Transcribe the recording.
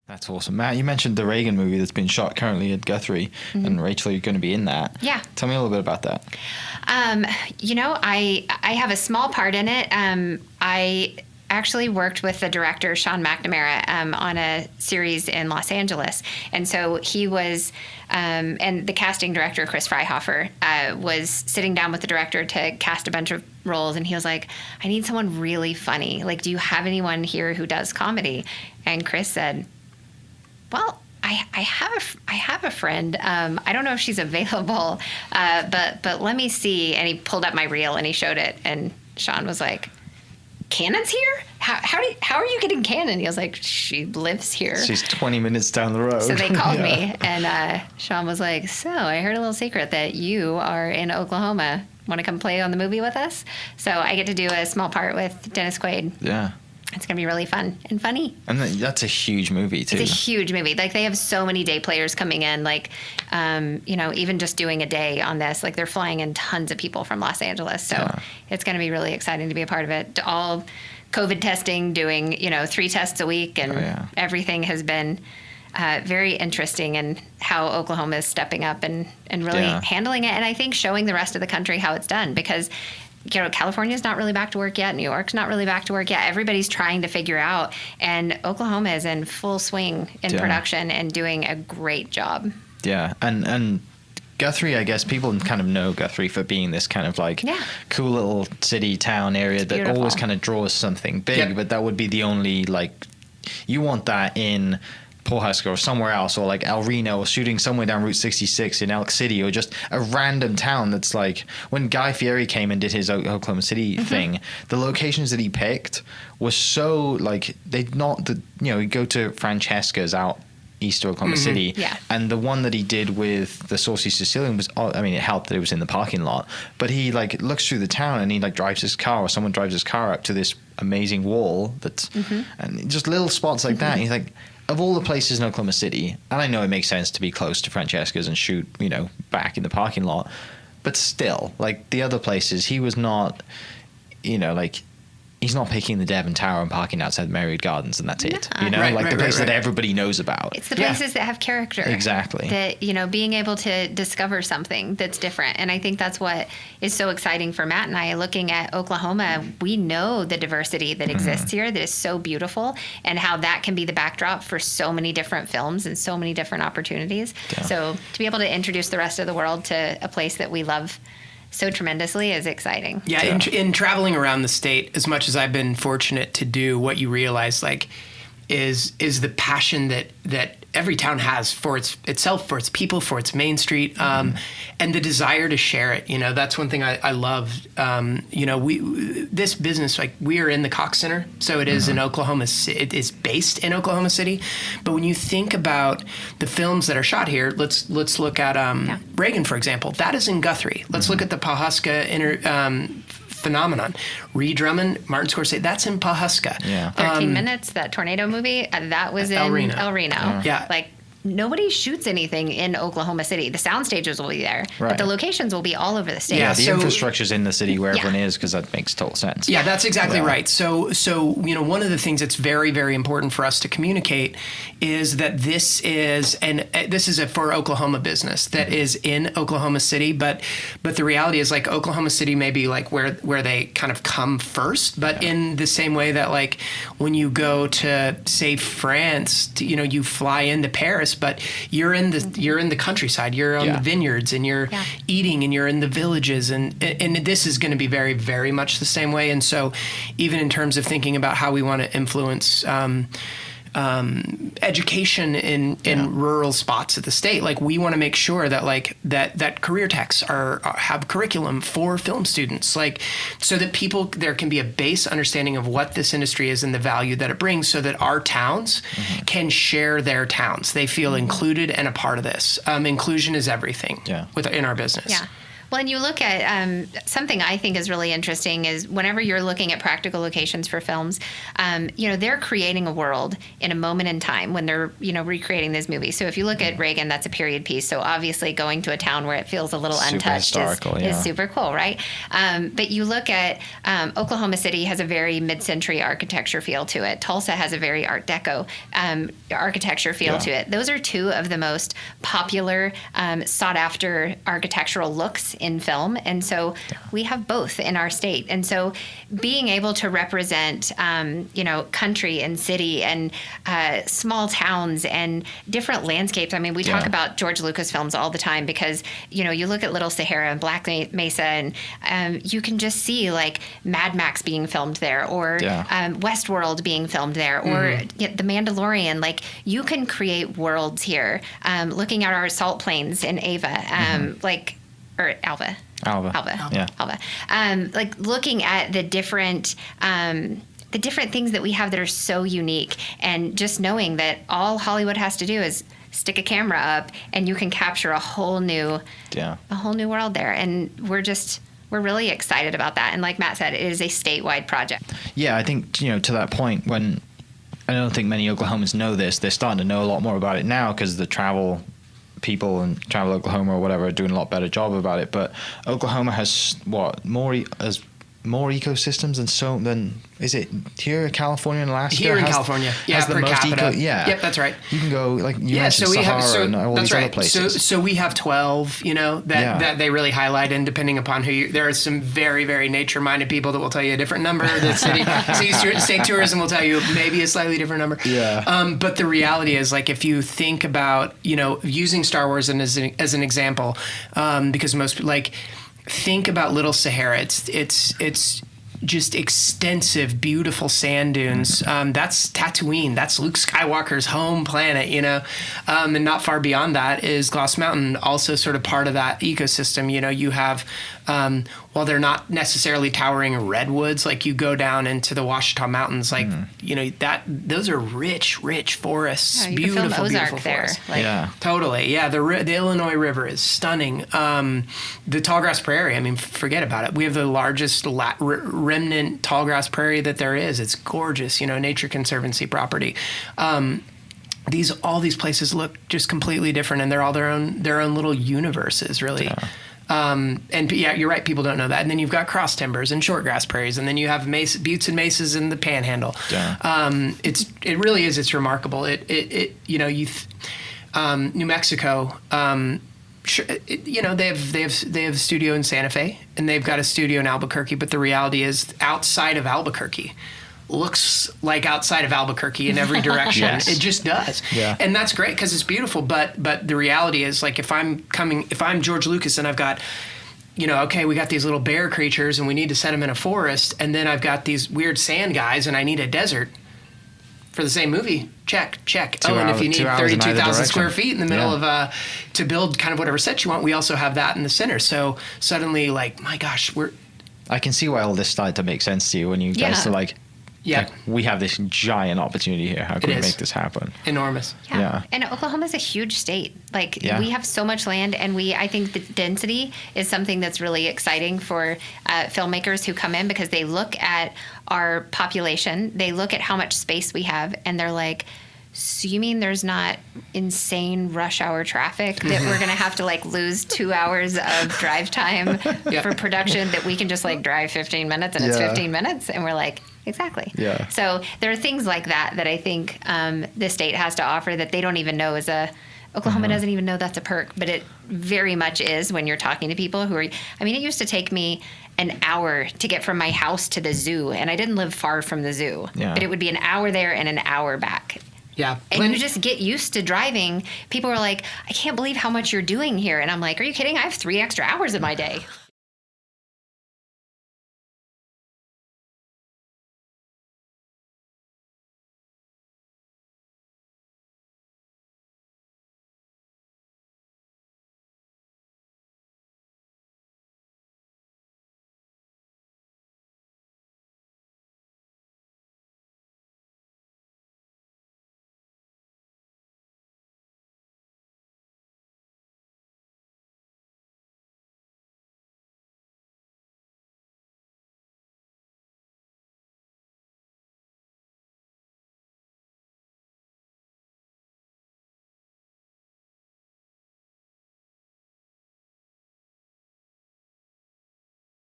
That's awesome. Matt, you mentioned the Reagan movie that's been shot currently at Guthrie, and Rachel, you're going to be in that. Yeah. Tell me a little bit about that. I have a small part in it. I actually worked with the director, Sean McNamara, on a series in Los Angeles. And so he was, and the casting director, Chris Freihofer, was sitting down with the director to cast a bunch of roles. And he was like, I need someone really funny. Like, do you have anyone here who does comedy? And Chris said, well, I have a friend. I don't know if she's available, but let me see. And he pulled up my reel and he showed it. And Sean was like, Cannon's here? How are you getting Cannon? He was like, she lives here. She's 20 minutes down the road. So they called me, and Sean was like, so I heard a little secret that you are in Oklahoma. Want to come play on the movie with us? So I get to do a small part with Dennis Quaid. Yeah. It's going to be really fun and funny. And that's a huge movie, too. It's a huge movie. Like, they have so many day players coming in. Like, even just doing a day on this, like, they're flying in tons of people from Los Angeles. So it's going to be really exciting to be a part of it. All COVID testing, doing, 3 tests a week. And everything has been very interesting in how Oklahoma is stepping up and really handling it. And I think showing the rest of the country how it's done, because California's not really back to work yet. New York's not really back to work yet. Everybody's trying to figure out. And Oklahoma is in full swing in production and doing a great job. Yeah. And Guthrie, I guess people kind of know Guthrie for being this kind of like cool little city town area that always kind of draws something big. But that would be the only, like, you want that in Pawhuska or somewhere else, or like El Reno, or shooting somewhere down Route 66 in Elk City, or just a random town that's like, when Guy Fieri came and did his Oklahoma City thing, the locations that he picked were so like, you go to Francesca's out east of Oklahoma City, and the one that he did with the Saucy Sicilian was, it helped that it was in the parking lot, but he like looks through the town and he like drives his car, or someone drives his car up to this amazing wall that's, and just little spots like that, and he's like, of all the places in Oklahoma City, and I know it makes sense to be close to Francesca's and shoot, back in the parking lot, but still, like, the other places, he was not, he's not picking the Devon Tower and parking outside Merriweed Gardens and that's it. The places that everybody knows about. It's the places that have character. Exactly. That, being able to discover something that's different. And I think that's what is so exciting for Matt and I. Looking at Oklahoma, we know the diversity that exists here that is so beautiful, and how that can be the backdrop for so many different films and so many different opportunities. Yeah. So to be able to introduce the rest of the world to a place that we love so tremendously is exciting. Yeah, in traveling around the state, as much as I've been fortunate to do, what you realize is the passion that every town has for itself, for its people, for its main street, and the desire to share it. That's one thing I love. This business, like, we are in the Cox Center, so it is in Oklahoma. It is based in Oklahoma City. But when you think about the films that are shot here, let's look at Reagan, for example. That is in Guthrie. Let's look at the Pawhuska phenomenon. Reed Drummond, Martin Scorsese, that's in Pawhuska. Yeah. 13 Minutes, that tornado movie, that was in El Reno. Yeah. Like, nobody shoots anything in Oklahoma City. The sound stages will be there, but the locations will be all over the state. Yeah, the infrastructure's in the city where everyone is, because that makes total sense. Yeah, that's exactly right. So one of the things that's very, very important for us to communicate is that this is for Oklahoma business that is in Oklahoma City, but the reality is, like, Oklahoma City may be like where they kind of come first, but in the same way that, like, when you go to, say, France, you fly into Paris, but you're in the countryside, you're on the vineyards, and you're eating, and you're in the villages, and this is going to be very, very much the same way. And so, even in terms of thinking about how we want to influence education in rural spots of the state, like, we want to make sure that, like, that career techs have curriculum for film students, like, so that there can be a base understanding of what this industry is and the value that it brings, so that our towns can share their towns. They feel included and a part of this. Inclusion is everything in our business. Yeah. Well, and you look at something I think is really interesting is whenever you're looking at practical locations for films, they're creating a world in a moment in time when they're, recreating these movies. So if you look at Reagan, that's a period piece. So obviously going to a town where it feels a little untouched is super cool, right? But you look at Oklahoma City has a very mid-century architecture feel to it. Tulsa has a very Art Deco architecture feel to it. Those are two of the most popular, sought-after architectural looks in film. And so we have both in our state. And so being able to represent, country and city and small towns and different landscapes. I mean, we talk about George Lucas films all the time because, you look at Little Sahara and Black Mesa and you can just see like Mad Max being filmed there or Westworld being filmed there or The Mandalorian. Like you can create worlds here. Looking at our salt plains in Ava, or Alva. Alva. Like looking at the different things that we have that are so unique, and just knowing that all Hollywood has to do is stick a camera up, and you can capture a whole new world there. And we're really excited about that. And like Matt said, it is a statewide project. Yeah, I think to that point, when I don't think many Oklahomans know this, they're starting to know a lot more about it now because the travel people and Travel Oklahoma or whatever are doing a lot better job about it. But Oklahoma has more ecosystems than is it here, California and Alaska? Here in California, per capita. Yep, that's right. You can go mentioned so Sahara and all these other places. So we have 12, that they really highlight, and depending upon there are some very, very nature-minded people that will tell you a different number. The state tourism will tell you maybe a slightly different number. Yeah. But the reality is, like, if you think about, using Star Wars as an example, because most think about Little Sahara. It's just extensive, beautiful sand dunes. That's Tatooine. That's Luke Skywalker's home planet, and not far beyond that is Gloss Mountain, also sort of part of that ecosystem. You have, while they're not necessarily towering redwoods, like you go down into the Ouachita Mountains, those are rich forests, beautiful forests. Totally. Yeah, the Illinois River is stunning. The tallgrass prairie, I mean, forget about it. We have the largest remnant tallgrass prairie that there is. It's gorgeous, Nature Conservancy property. All these places look just completely different, and they're all their own little universes, really. Yeah. And you're right. People don't know that. And then you've got cross timbers and shortgrass prairies, and then you have buttes and mesas in the Panhandle. Yeah. It really is. It's remarkable. New Mexico. They have a studio in Santa Fe, and they've got a studio in Albuquerque. But the reality is, outside of Albuquerque, looks like outside of Albuquerque in every direction. Yes. It just does. Yeah. And that's great because it's beautiful. But the reality is, like, if I'm George Lucas and I've got, we got these little bear creatures and we need to set them in a forest, and then I've got these weird sand guys and I need a desert for the same movie. Check. And if you need 32,000 square feet in the middle of to build kind of whatever set you want, we also have that in the center. So suddenly, like, my gosh, I can see why all this started to make sense to you when you guys are like, we have this giant opportunity here. How can we make this happen? Enormous. Yeah. And Oklahoma's a huge state. We have so much land, and I think the density is something that's really exciting for filmmakers who come in, because they look at our population, they look at how much space we have, and they're like, so you mean there's not insane rush hour traffic that we're going to have to lose 2 hours of drive time for production, that we can just drive 15 minutes and it's 15 minutes? And we're like, exactly. Yeah. So there are things like that I think the state has to offer that they don't even know Oklahoma doesn't even know that's a perk, but it very much is when you're talking to people it used to take me an hour to get from my house to the zoo, and I didn't live far from the zoo, but it would be an hour there and an hour back. Yeah. And you just get used to driving. People are like, I can't believe how much you're doing here. And I'm like, are you kidding? I have 3 extra hours in my day.